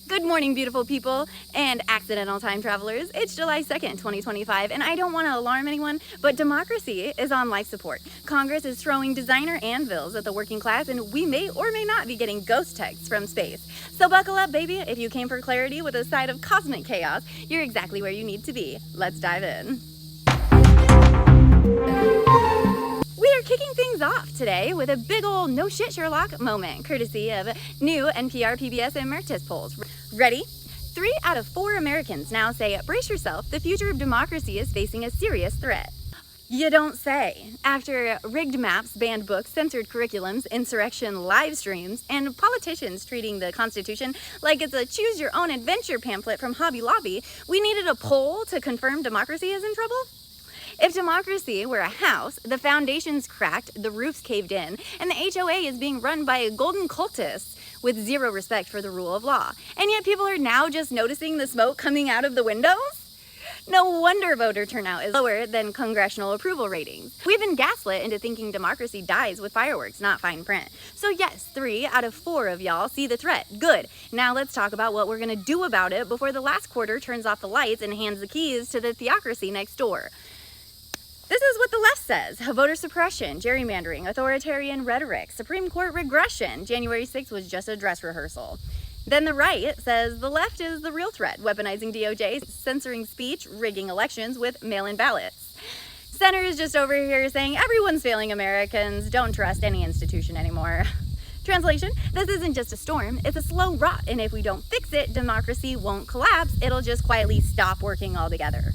Good morning, beautiful people and accidental time travelers. It's July 2nd, 2025, and I don't want to alarm anyone, but democracy is on life support. Congress is throwing designer anvils at the working class, and we may or may not be getting ghost texts from space. So buckle up, baby. If you came for clarity with a side of cosmic chaos, you're exactly where you need to be. Let's dive in. We are kicking things off today with a big ol' no shit Sherlock moment, courtesy of new NPR, PBS, and Mertis polls. Ready? 3 out of 4 Americans now say, brace yourself, the future of democracy is facing a serious threat. You don't say. After rigged maps, banned books, censored curriculums, insurrection live streams, and politicians treating the Constitution like it's a choose-your-own-adventure pamphlet from Hobby Lobby, we needed a poll to confirm democracy is in trouble? If democracy were a house, the foundation's cracked, the roof's caved in, and the HOA is being run by golden cultists with zero respect for the rule of law. And yet people are now just noticing the smoke coming out of the windows? No wonder voter turnout is lower than congressional approval ratings. We've been gaslit into thinking democracy dies with fireworks, not fine print. So yes, 3 out of 4 of y'all see the threat. Good. Now let's talk about what we're gonna do about it before the last quarter turns off the lights and hands the keys to the theocracy next door. This is what the left says: voter suppression, gerrymandering, authoritarian rhetoric, Supreme Court regression. January 6th was just a dress rehearsal. Then the right says the left is the real threat, weaponizing DOJ, censoring speech, rigging elections with mail-in ballots. Center is just over here saying everyone's failing Americans, don't trust any institution anymore. Translation: this isn't just a storm, it's a slow rot, and if we don't fix it, democracy won't collapse, it'll just quietly stop working altogether.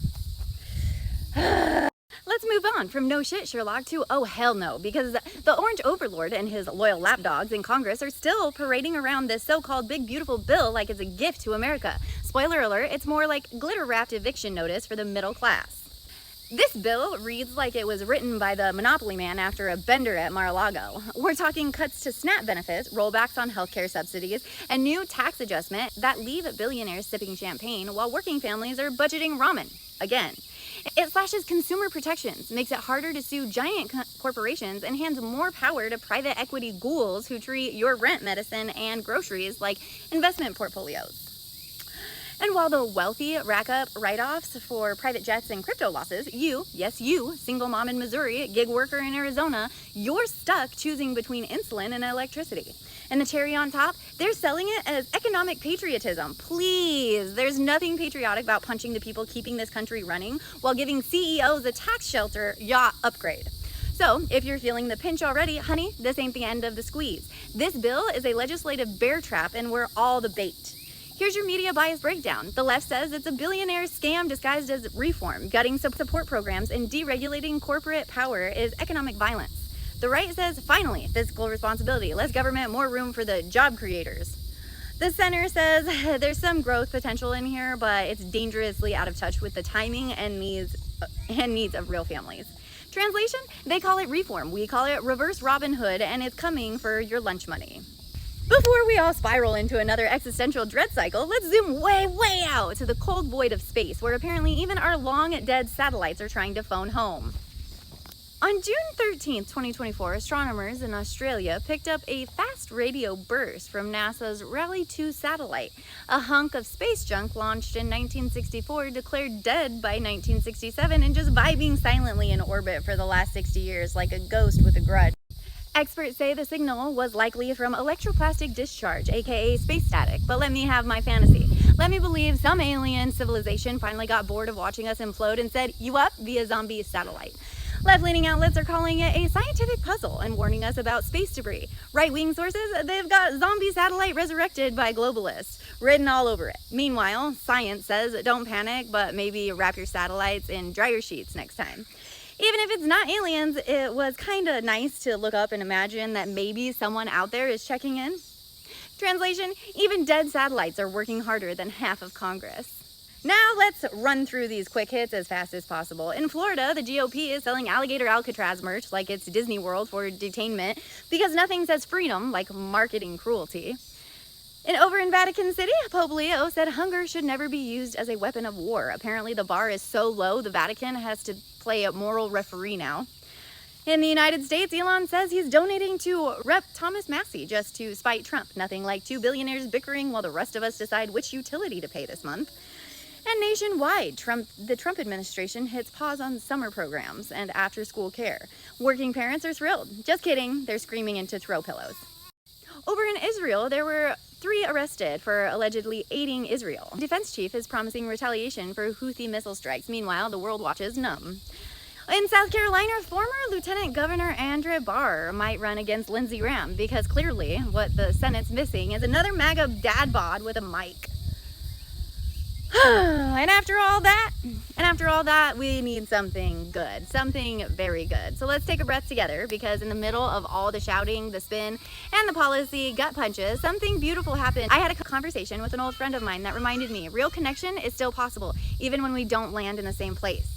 Let's move on from no shit Sherlock to oh hell no, because the orange overlord and his loyal lapdogs in Congress are still parading around this so-called big beautiful bill like it's a gift to America. Spoiler alert, it's more like glitter-wrapped eviction notice for the middle class. This bill reads like it was written by the Monopoly man after a bender at Mar-a-Lago. We're talking cuts to SNAP benefits, rollbacks on healthcare subsidies, and new tax adjustment that leave billionaires sipping champagne while working families are budgeting ramen. Again. It slashes consumer protections, makes it harder to sue giant corporations, and hands more power to private equity ghouls who treat your rent, medicine, and groceries like investment portfolios. And while the wealthy rack up write-offs for private jets and crypto losses, you, yes you, single mom in Missouri, gig worker in Arizona, you're stuck choosing between insulin and electricity. And the cherry on top, they're selling it as economic patriotism. Please, there's nothing patriotic about punching the people keeping this country running while giving CEOs a tax shelter yacht upgrade. So if you're feeling the pinch already, honey, this ain't the end of the squeeze. This bill is a legislative bear trap and we're all the bait. Here's your media bias breakdown. The left says it's a billionaire scam disguised as reform. Gutting support programs and deregulating corporate power is economic violence. The right says, finally, fiscal responsibility, less government, more room for the job creators. The center says there's some growth potential in here, but it's dangerously out of touch with the timing and needs of real families. Translation, they call it reform, we call it reverse Robin Hood, and it's coming for your lunch money. Before we all spiral into another existential dread cycle, let's zoom way, way out to the cold void of space, where apparently even our long-dead satellites are trying to phone home. On June 13, 2024, astronomers in Australia picked up a fast radio burst from NASA's Raleigh 2 satellite, a hunk of space junk launched in 1964, declared dead by 1967, and just vibing silently in orbit for the last 60 years like a ghost with a grudge. Experts say the signal was likely from electroplastic discharge, aka space static, but let me have my fantasy. Let me believe some alien civilization finally got bored of watching us implode and said, "You up?" via zombie satellite. Left-leaning outlets are calling it a scientific puzzle and warning us about space debris. Right-wing sources, they've got zombie satellite resurrected by globalists, written all over it. Meanwhile, science says don't panic, but maybe wrap your satellites in dryer sheets next time. Even if it's not aliens, it was kind of nice to look up and imagine that maybe someone out there is checking in. Translation, even dead satellites are working harder than half of Congress. Now let's run through these quick hits as fast as possible. In Florida, the GOP is selling alligator Alcatraz merch like it's Disney World for detainment because nothing says freedom like marketing cruelty. And over in Vatican City, Pope Leo said hunger should never be used as a weapon of war. Apparently the bar is so low, the Vatican has to play a moral referee now. In the United States, Elon says he's donating to Rep. Thomas Massey just to spite Trump. Nothing like two billionaires bickering while the rest of us decide which utility to pay this month. And nationwide, the Trump administration hits pause on summer programs and after-school care. Working parents are thrilled. Just kidding, they're screaming into throw pillows. Over in Israel, there were 3 arrested for allegedly aiding Israel. Defense chief is promising retaliation for Houthi missile strikes. Meanwhile, the world watches numb. In South Carolina, former Lieutenant Governor Andrew Barr might run against Lindsey Graham because clearly what the Senate's missing is another MAGA dad bod with a mic. And after all that, we need something good, something very good. So let's take a breath together, because in the middle of all the shouting, the spin, and the policy gut punches, something beautiful happened. I had a conversation with an old friend of mine that reminded me, real connection is still possible, even when we don't land in the same place.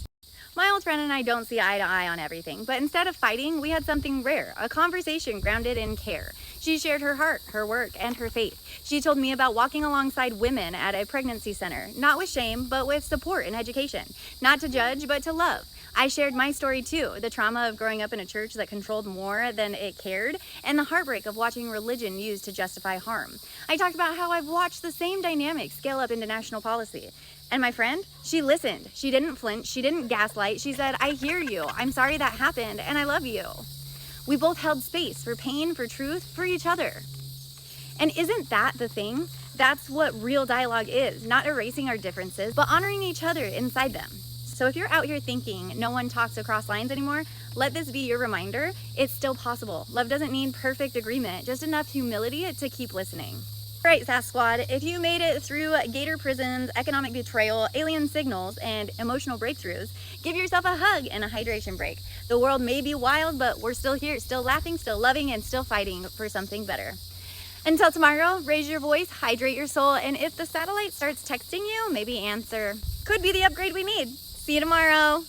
My old friend and I don't see eye to eye on everything, but instead of fighting, we had something rare, a conversation grounded in care. She shared her heart, her work, and her faith. She told me about walking alongside women at a pregnancy center, not with shame, but with support and education. Not to judge, but to love. I shared my story too, the trauma of growing up in a church that controlled more than it cared, and the heartbreak of watching religion used to justify harm. I talked about how I've watched the same dynamics scale up into national policy. And my friend, she listened. She didn't flinch. She didn't gaslight. She said, I hear you. I'm sorry that happened, and I love you. We both held space for pain, for truth, for each other. And isn't that the thing? That's what real dialogue is, not erasing our differences, but honoring each other inside them. So if you're out here thinking no one talks across lines anymore, let this be your reminder. It's still possible. Love doesn't need perfect agreement, just enough humility to keep listening. All right, SAS Squad, if you made it through gator prisons, economic betrayal, alien signals, and emotional breakthroughs, give yourself a hug and a hydration break. The world may be wild, but we're still here, still laughing, still loving, and still fighting for something better. Until tomorrow, raise your voice, hydrate your soul, and if the satellite starts texting you, maybe answer. Could be the upgrade we need. See you tomorrow.